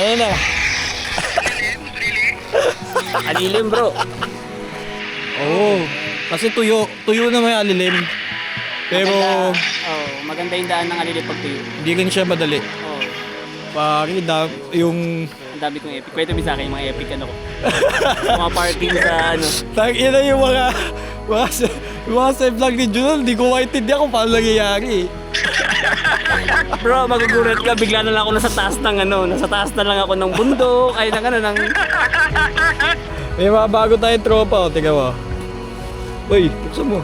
Ano na? Alilim bro. Oo. Kasi tuyo na may alilim. Pero Maganda yung daan ng alilim pag tuyo. hindi rin siya madali. Oo. Pari, yung... Ang dami kong epic. Kwento mo sa akin yung mga epic ano ko. Mga parking sa ano. Tangina yung mga save lang ni Junal, di ko maintindihan kung paano nangyayari. Bro, magugulat ka. Bigla na lang ako nasa taas ng ano. Nasa taas na lang ako ng bundok. Ay, ng ano, ng... May mga bago tayong tropa, tingnan mo. Uy, buksan mo.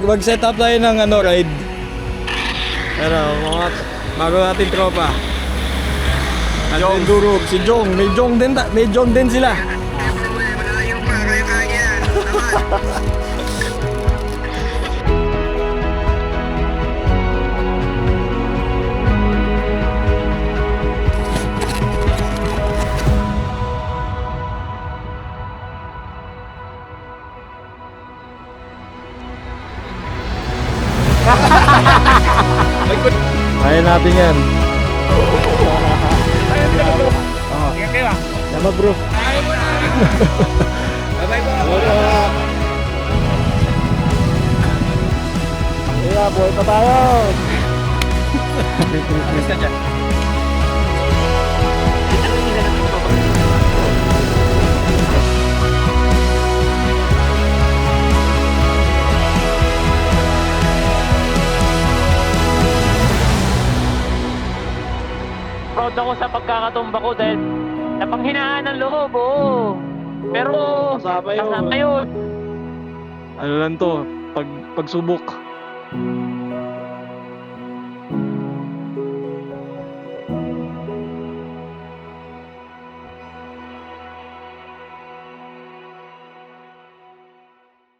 Mag-set up tayo ng ano, ride. Pero, mga bago natin tropa. Jong Durog, si Jong. May Jong din sila. Kaya natin yan. Ingat kayo ah. Tama bro. Bye-bye po. Kaya buhay pa tayo. Basta dyan. Proud ako sa pagkakatumba ko dahil napanghinaan ng loob, oo. Pero Kasama yun. kasama yun. Ano lang to, pagsubok.